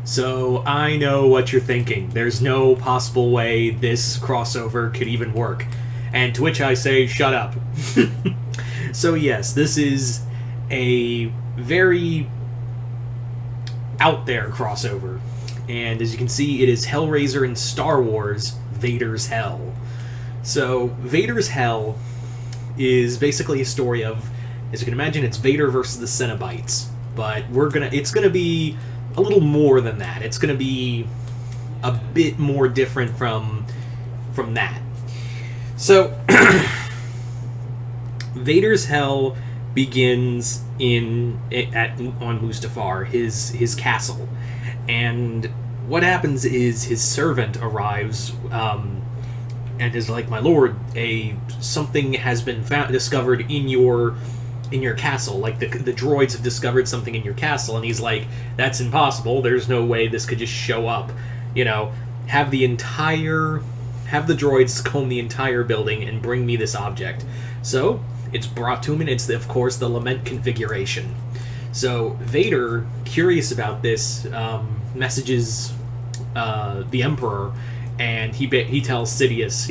So I know what you're thinking. There's no possible way this crossover could even work. And to which I say, shut up. So yes, this is a very out there crossover. And as you can see, it is Hellraiser and Star Wars Vader's Hell. So Vader's Hell is basically a story of, as you can imagine, it's Vader versus the Cenobites. But it's gonna be a little more than that. It's gonna be a bit more different from that. So Vader's Hell begins on Mustafar, his castle, and what happens is his servant arrives and is like, "My lord, something has been discovered in your castle. Like the droids have discovered something in your castle." And he's like, "That's impossible. There's no way this could just show up. Have the droids comb the entire building and bring me this object." So it's brought to him, and it's, of course, the lament configuration. So Vader, curious about this, messages the Emperor, and he tells Sidious,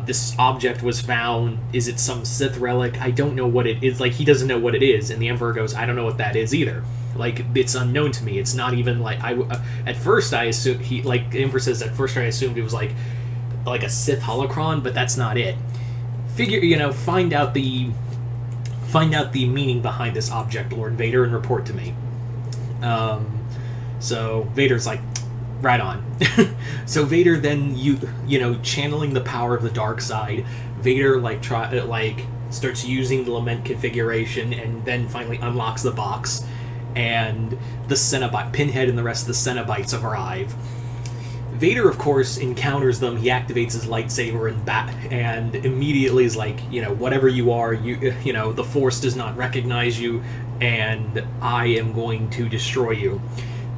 this object was found. Is it some Sith relic? I don't know what it is. Like, he doesn't know what it is, and the Emperor goes, "I don't know what that is either. Like, it's unknown to me. It's not even like at first I assumed the Emperor says, at first I assumed it was like a Sith holocron, but that's not it. Find out the meaning behind this object, Lord Vader, and report to me." So Vader's like, right on. So Vader then, channeling the power of the dark side, Vader starts using the lament configuration, and then finally unlocks the box, and the Cenobite Pinhead and the rest of the Cenobites arrive. Vader, of course, encounters them. He activates his lightsaber and immediately is like, "Whatever you are, the Force does not recognize you, and I am going to destroy you."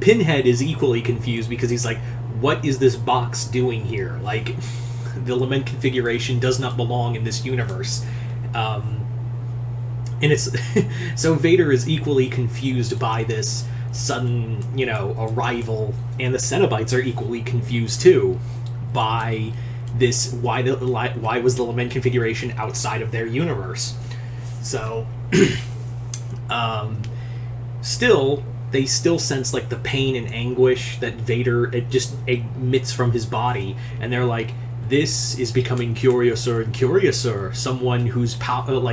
Pinhead is equally confused because he's like, "What is this box doing here? Like, the lament configuration does not belong in this universe." And it's so Vader is equally confused by this sudden, arrival, and the Cenobites are equally confused too by this. Why was the lament configuration outside of their universe? So, they still sense like the pain and anguish that Vader just emits from his body, and they're like, "This is becoming curiouser and curiouser. Someone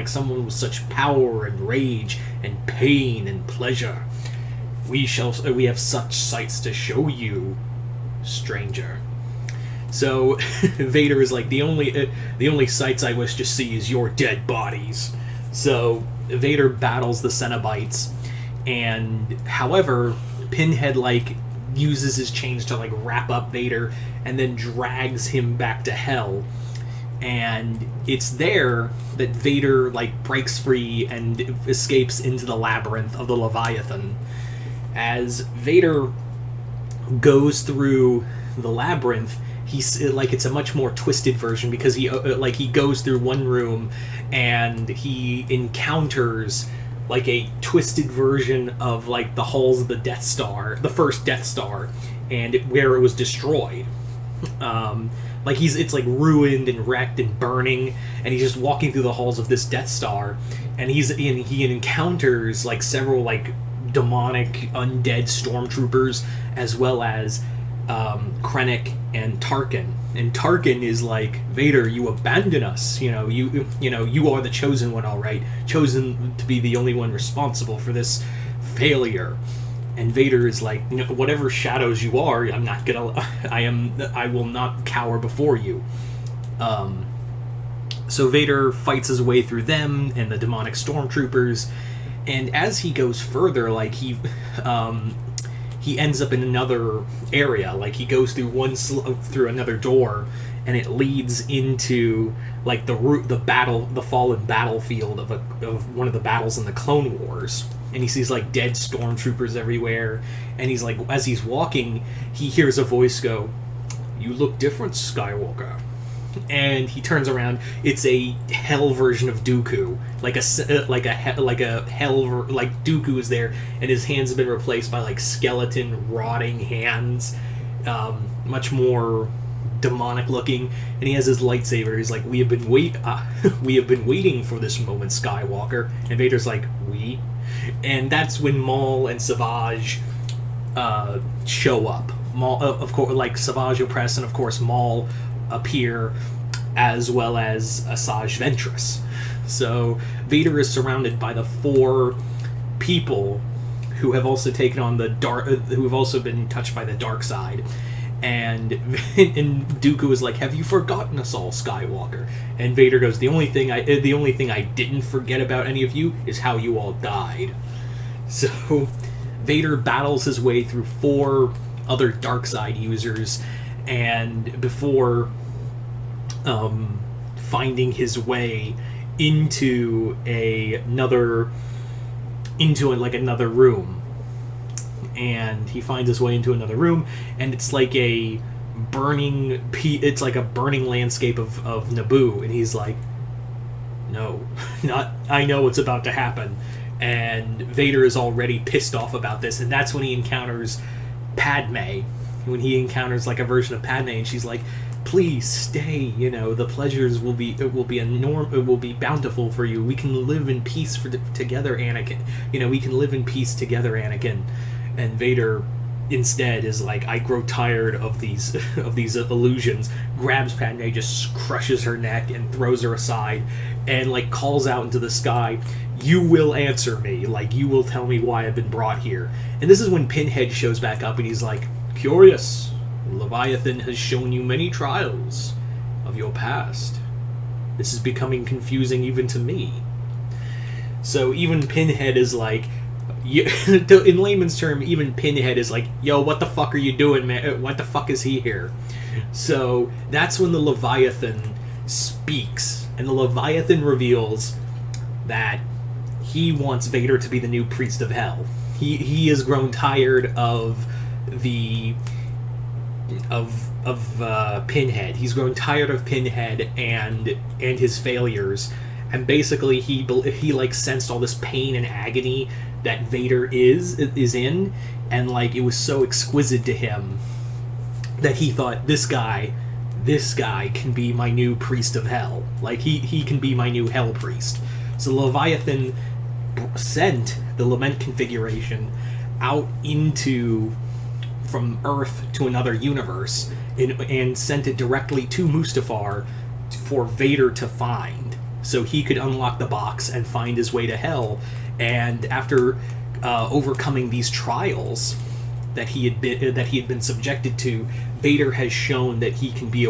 someone with such power and rage and pain and pleasure. We have such sights to show you, stranger." So Vader is like, the only sights I wish to see is your dead bodies. So Vader battles the Cenobites, and however, Pinhead uses his chains to wrap up Vader and then drags him back to hell. And it's there that Vader breaks free and escapes into the labyrinth of the Leviathan. As Vader goes through the labyrinth, it's a much more twisted version, because he goes through one room and he encounters a twisted version of the halls of the Death Star, the first Death Star, and where it was destroyed. It's ruined and wrecked and burning, and he's just walking through the halls of this Death Star, and he encounters several demonic undead stormtroopers, as well as Krennic and Tarkin. And Tarkin is like, "Vader, you abandon us. You are the chosen one, all right. Chosen to be the only one responsible for this failure." And Vader is like, "Whatever shadows you are, I will not cower before you." So Vader fights his way through them and the demonic stormtroopers, and as he goes further, he ends up in another area. He goes through another door, and it leads into the fallen battlefield of one of the battles in the Clone Wars. And he sees dead stormtroopers everywhere, and he's as he's walking, he hears a voice go, "You look different, Skywalker." and he turns around. It's a hell version of Dooku, like a hell like Dooku is there, and his hands have been replaced by like skeleton rotting hands, much more demonic looking, and he has his lightsaber. He's like, we have been waiting for this moment, Skywalker. And Vader's like, we? And that's when Maul and Savage show up. Maul, of course, like Savage Opress, and of course Maul appear, as well as Asajj Ventress. So Vader is surrounded by the 4 people who have also taken on the dark, who have also been touched by the dark side. And Dooku is like, have you forgotten us all, Skywalker? And Vader goes, the only thing I didn't forget about any of you is how you all died. So Vader battles his way through 4 other dark side users, and before finding his way into another room. And he finds his way into another room, and it's like a burning landscape of Naboo, and he's like, no, not, I know what's about to happen. And Vader is already pissed off about this, and that's when he encounters Padme, when he encounters like a version of Padme, and she's like, please stay, the pleasures will be bountiful for you. We can live in peace together, Anakin. We can live in peace together, Anakin. And Vader instead is like, I grow tired of these illusions, grabs Padme, just crushes her neck and throws her aside, and like calls out into the sky, you will answer me, like you will tell me why I've been brought here. And this is when Pinhead shows back up, and he's like, curious, Leviathan has shown you many trials of your past. This is becoming confusing even to me. So even Pinhead is like, in layman's term, even Pinhead is like, yo, what the fuck are you doing, man? What the fuck is he here? So that's when the Leviathan speaks, and the Leviathan reveals that he wants Vader to be the new priest of hell. He has grown tired of Pinhead. He's grown tired of Pinhead and his failures, and basically he like sensed all this pain and agony that Vader is in, and like it was so exquisite to him that he thought, this guy can be my new priest of hell. Like he can be my new hell priest. So Leviathan sent the Lament configuration out from Earth to another universe, and sent it directly to Mustafar for Vader to find, so he could unlock the box and find his way to hell. And after overcoming these trials that he had been subjected to, Vader has shown that he can be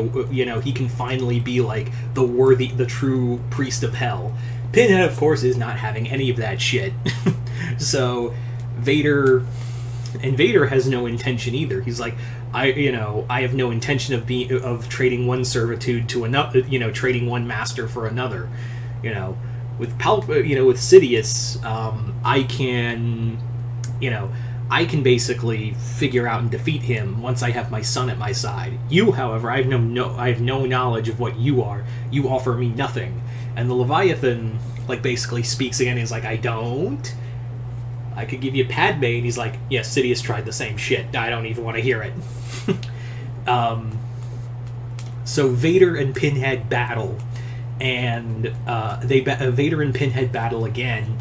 he can finally be like the true priest of hell. Pinhead, of course, is not having any of that shit. So Vader has no intention either. He's like, I have no intention of trading one servitude to another, trading one master for another. With with Sidious, I can basically figure out and defeat him once I have my son at my side. You, however, I have no knowledge of what you are. You offer me nothing. And the Leviathan like basically speaks again. He's like, I could give you Padme, and he's like, yeah, Sidious tried the same shit. I don't even want to hear it. So Vader and Pinhead battle, and Vader and Pinhead battle again,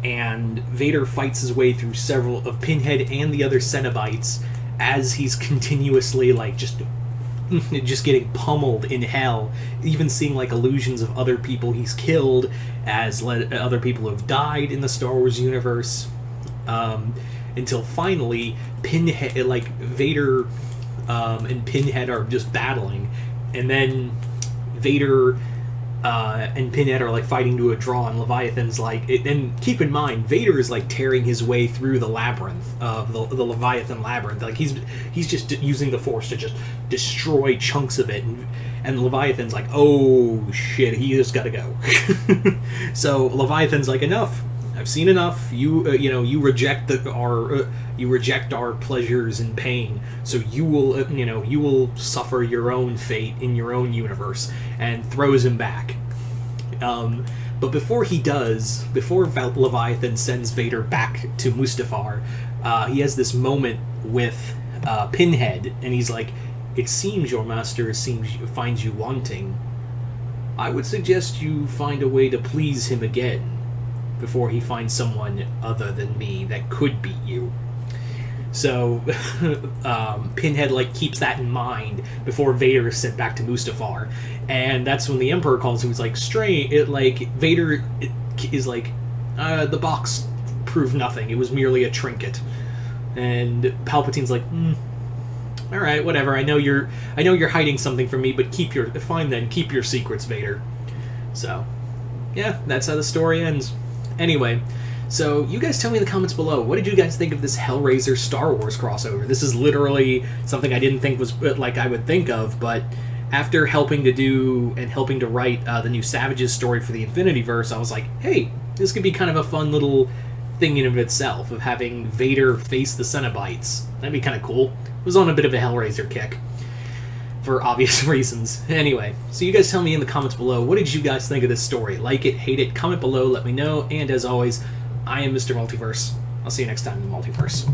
and Vader fights his way through several of Pinhead and the other Cenobites as he's continuously like just getting pummeled in hell, even seeing like illusions of other people he's killed, as other people have died in the Star Wars universe, until finally Pinhead, like Vader and Pinhead are just battling, and then Vader and Pinhead are like fighting to a draw, and Leviathan's like, and keep in mind, Vader is like tearing his way through the labyrinth of the Leviathan labyrinth. Like he's just using the Force to just destroy chunks of it, and Leviathan's like, oh shit, he just gotta go. So Leviathan's like, enough, I've seen enough. You reject you reject our pleasures and pain. So you will suffer your own fate in your own universe," and throws him back. But before he does, before Leviathan sends Vader back to Mustafar, he has this moment with Pinhead, and he's like, "It seems your master finds you wanting. I would suggest you find a way to please him again before he finds someone other than me that could beat you." So Pinhead keeps that in mind before Vader is sent back to Mustafar, and that's when the Emperor calls him. He's like, Vader is like, "The box proved nothing. It was merely a trinket." And Palpatine's like, "All right, whatever. I know you're hiding something from me, but keep your secrets, Vader." So, yeah, that's how the story ends. Anyway, so you guys tell me in the comments below, what did you guys think of this Hellraiser Star Wars crossover? This is literally something I didn't think was I would think of, but after helping to write the new Savages story for the Infinityverse, I was like, hey, this could be kind of a fun little thing in of itself, of having Vader face the Cenobites. That'd be kind of cool. I was on a bit of a Hellraiser kick, for obvious reasons. Anyway, so you guys tell me in the comments below, what did you guys think of this story? Like it, hate it, comment below, let me know, and as always, I am Mr. Multiverse. I'll see you next time in the Multiverse.